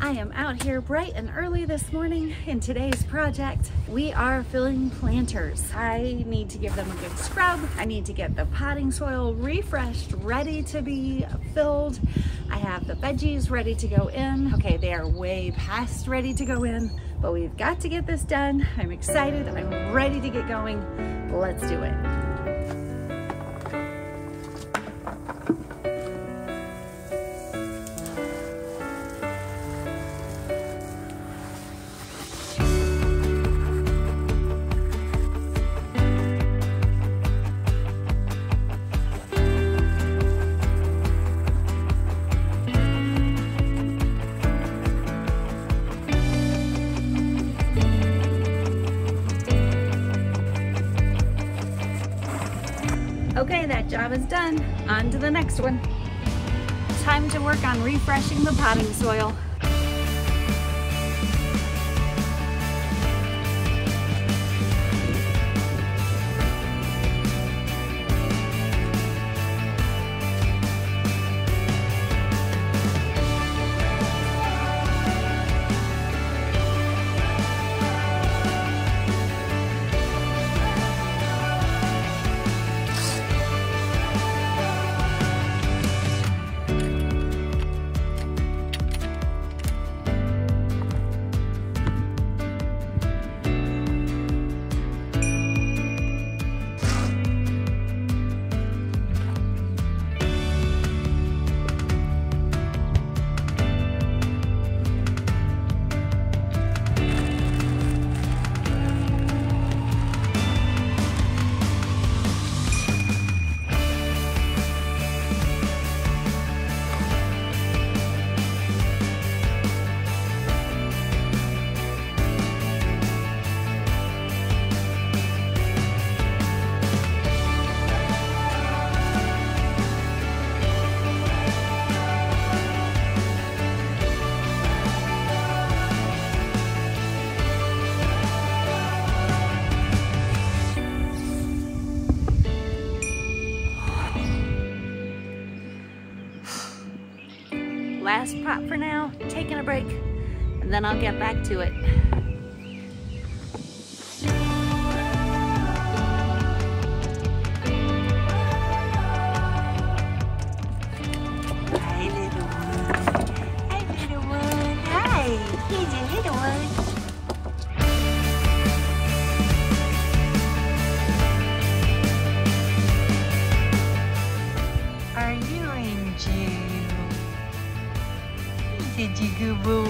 I am out here bright and early this morning in today's project. We are filling planters. I need to give them a good scrub. I need to get the potting soil refreshed, ready to be filled. I have the veggies ready to go in. Okay, they are way past ready to go in, but we've got to get this done. I'm excited. I'm ready to get going. Let's do it. Okay, that job is done. On to the next one. Time to work on refreshing the potting soil. Last pot for now, taking a break, and then I'll get back to it. Hi, little one. Hi, little one. Hi, here's a little one. Are you in jail? Did you good boy?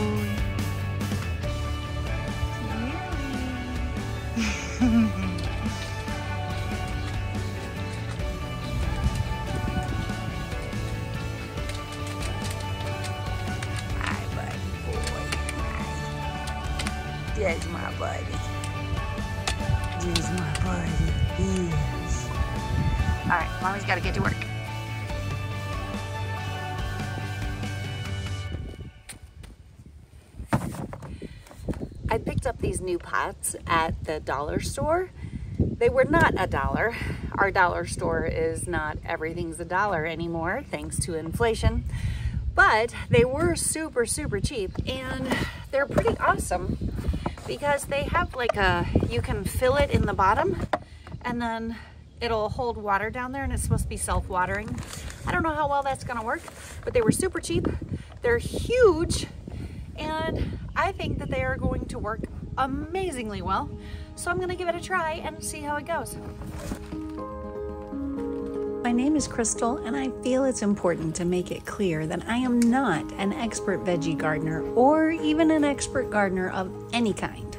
Hi, buddy boy. Hi. There's my buddy. There's my buddy. Yes. All right, Mommy's got to get to work. I picked up these new pots at the dollar store. They were not $1. Our dollar store is not everything's $1 anymore, thanks to inflation. But they were super, super cheap, and they're pretty awesome because they have like you can fill it in the bottom and then it'll hold water down there, and it's supposed to be self-watering. I don't know how well that's gonna work, but they were super cheap. They're huge, and I think that they are going to work amazingly well. So I'm gonna give it a try and see how it goes. My name is Crystal, and I feel it's important to make it clear that I am not an expert veggie gardener or even an expert gardener of any kind.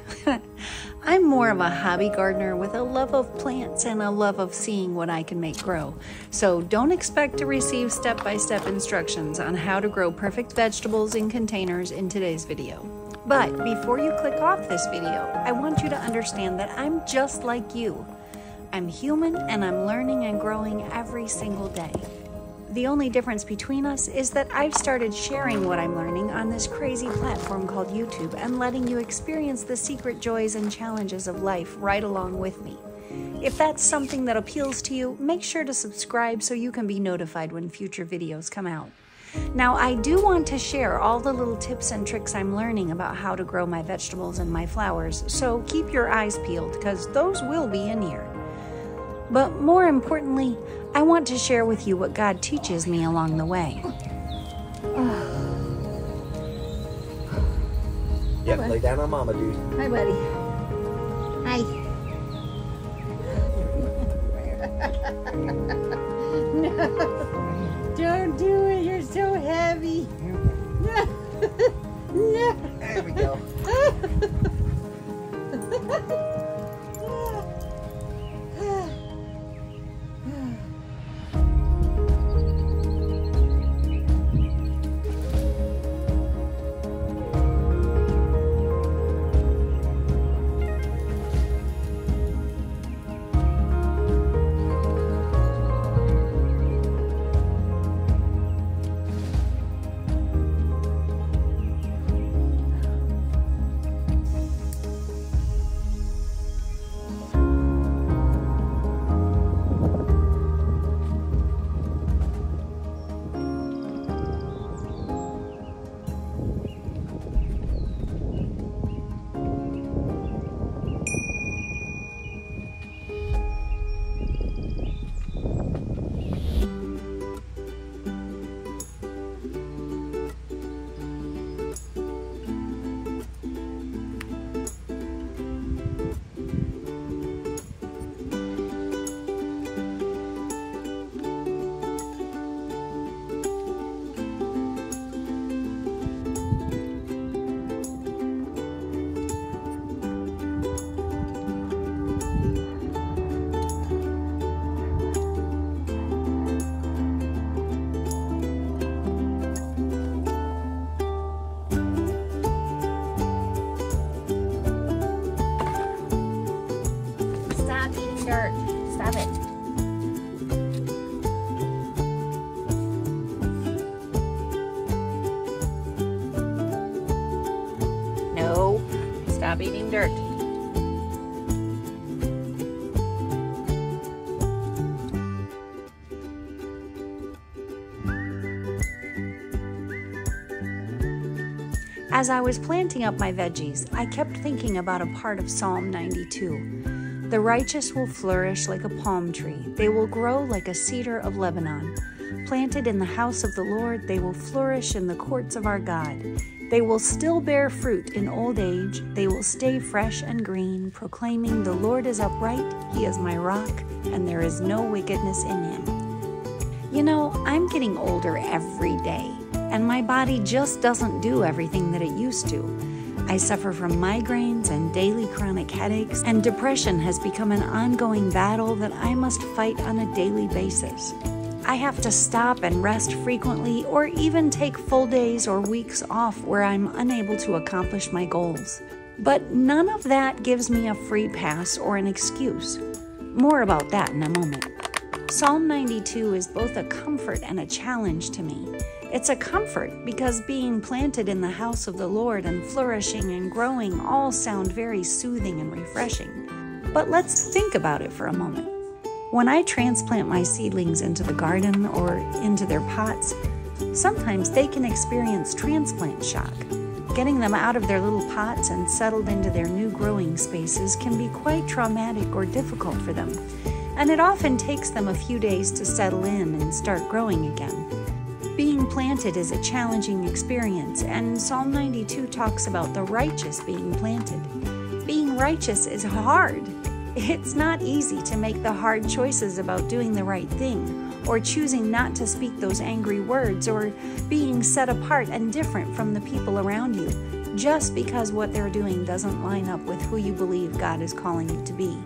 I'm more of a hobby gardener with a love of plants and a love of seeing what I can make grow. So don't expect to receive step-by-step instructions on how to grow perfect vegetables in containers in today's video. But before you click off this video, I want you to understand that I'm just like you. I'm human, and I'm learning and growing every single day. The only difference between us is that I've started sharing what I'm learning on this crazy platform called YouTube and letting you experience the secret joys and challenges of life right along with me. If that's something that appeals to you, make sure to subscribe so you can be notified when future videos come out. Now, I do want to share all the little tips and tricks I'm learning about how to grow my vegetables and my flowers, so keep your eyes peeled because those will be in here. But more importantly, I want to share with you what God teaches me along the way. Yep, lay down on Mama, dude. Hi, buddy. Hi. No, don't do it. You're so heavy. No. No. There we go. Dirt. Stop it. No. Stop eating dirt. As I was planting up my veggies, I kept thinking about a part of Psalm 92. The righteous will flourish like a palm tree. They will grow like a cedar of Lebanon. Planted in the house of the Lord, they will flourish in the courts of our God. They will still bear fruit in old age. They will stay fresh and green, proclaiming, "The Lord is upright, He is my rock, and there is no wickedness in Him." You know, I'm getting older every day, and my body just doesn't do everything that it used to. I suffer from migraines and daily chronic headaches, and depression has become an ongoing battle that I must fight on a daily basis. I have to stop and rest frequently, or even take full days or weeks off where I'm unable to accomplish my goals. But none of that gives me a free pass or an excuse. More about that in a moment. Psalm 92 is both a comfort and a challenge to me. It's a comfort because being planted in the house of the Lord and flourishing and growing all sound very soothing and refreshing. But let's think about it for a moment. When I transplant my seedlings into the garden or into their pots, sometimes they can experience transplant shock. Getting them out of their little pots and settled into their new growing spaces can be quite traumatic or difficult for them, and it often takes them a few days to settle in and start growing again. Being planted is a challenging experience, and Psalm 92 talks about the righteous being planted. Being righteous is hard. It's not easy to make the hard choices about doing the right thing, or choosing not to speak those angry words, or being set apart and different from the people around you, just because what they're doing doesn't line up with who you believe God is calling you to be.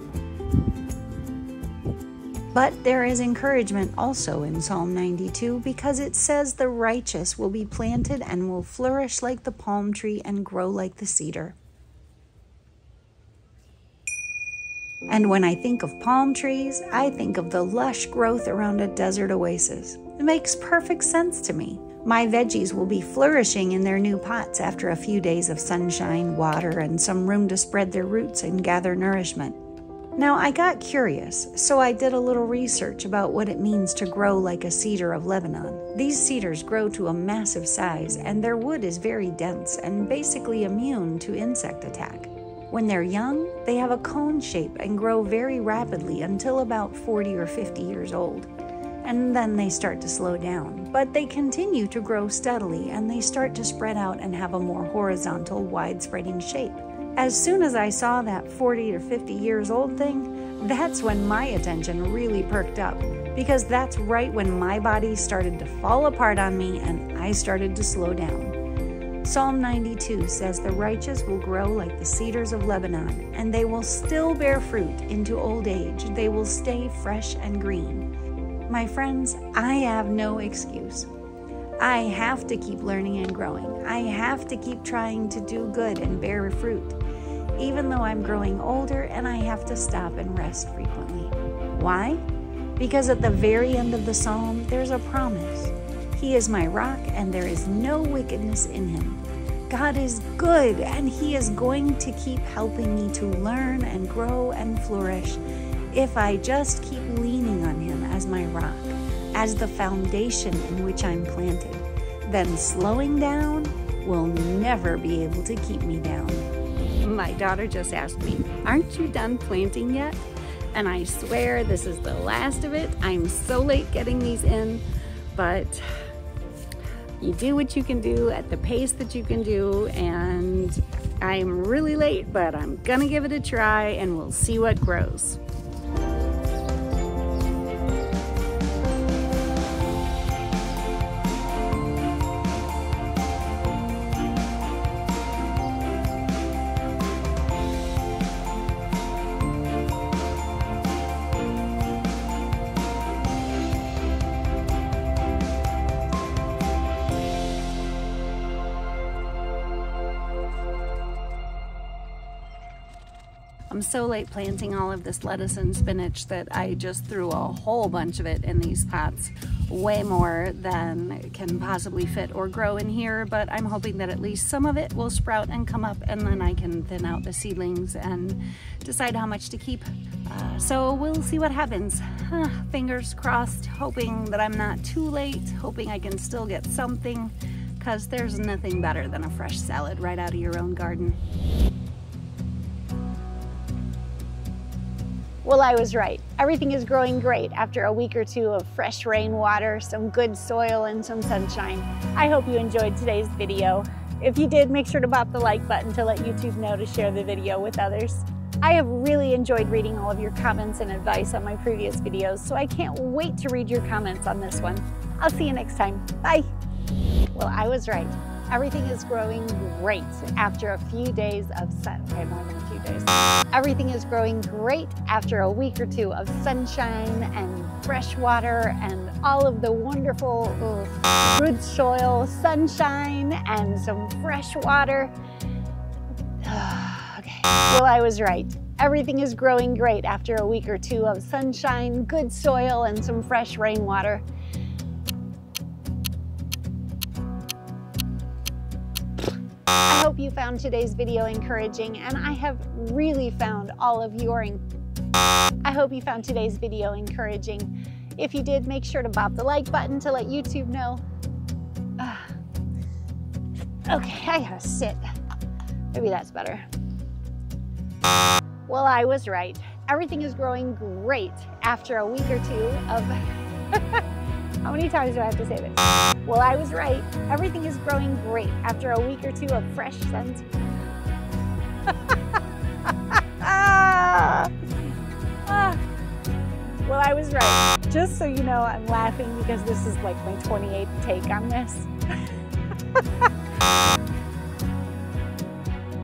But there is encouragement also in Psalm 92 because it says the righteous will be planted and will flourish like the palm tree and grow like the cedar. And when I think of palm trees, I think of the lush growth around a desert oasis. It makes perfect sense to me. My veggies will be flourishing in their new pots after a few days of sunshine, water, and some room to spread their roots and gather nourishment. Now, I got curious, so I did a little research about what it means to grow like a cedar of Lebanon. These cedars grow to a massive size, and their wood is very dense and basically immune to insect attack. When they're young, they have a cone shape and grow very rapidly until about 40 or 50 years old. And then they start to slow down, but they continue to grow steadily and they start to spread out and have a more horizontal, wide-spreading shape. As soon as I saw that 40 to 50 years old thing, that's when my attention really perked up, because that's right when my body started to fall apart on me and I started to slow down. Psalm 92 says the righteous will grow like the cedars of Lebanon, and they will still bear fruit into old age. They will stay fresh and green. My friends, I have no excuse. I have to keep learning and growing. I have to keep trying to do good and bear fruit, even though I'm growing older and I have to stop and rest frequently. Why? Because at the very end of the psalm, there's a promise. He is my rock and there is no wickedness in him. God is good and he is going to keep helping me to learn and grow and flourish if I just keep leaning on him as my rock, as the foundation in which I'm planted. Then slowing down will never be able to keep me down. My daughter just asked me, "Aren't you done planting yet?" And I swear this is the last of it. I'm so late getting these in, but you do what you can do at the pace that you can do, and I'm really late, but I'm gonna give it a try and we'll see what grows. I'm so late planting all of this lettuce and spinach that I just threw a whole bunch of it in these pots, way more than can possibly fit or grow in here, but I'm hoping that at least some of it will sprout and come up, and then I can thin out the seedlings and decide how much to keep. So we'll see what happens. Fingers crossed, hoping that I'm not too late, hoping I can still get something, because there's nothing better than a fresh salad right out of your own garden. Well, I was right. Everything is growing great after a week or two of fresh rainwater, some good soil, and some sunshine. I hope you enjoyed today's video. If you did, make sure to pop the like button to let YouTube know to share the video with others. I have really enjoyed reading all of your comments and advice on my previous videos, so I can't wait to read your comments on this one. I'll see you next time. Bye. Well, I was right. Everything is growing great after a few days of sun. Okay, more than a few days. Everything is growing great after a week or two of sunshine and fresh water and all of the wonderful good soil, sunshine, and some fresh water. Okay. Well, I was right. Everything is growing great after a week or two of sunshine, good soil, and some fresh rainwater. I hope you found today's video encouraging, and I have really found all of your I hope you found today's video encouraging. If you did, make sure to pop the like button to let YouTube know. Okay, I gotta sit. Maybe that's better. Well, I was right. Everything is growing great after a week or two of... How many times do I have to say this? Well, I was right. Everything is growing great after a week or two of fresh suns. Well, I was right. Just so you know, I'm laughing because this is like my 28th take on this.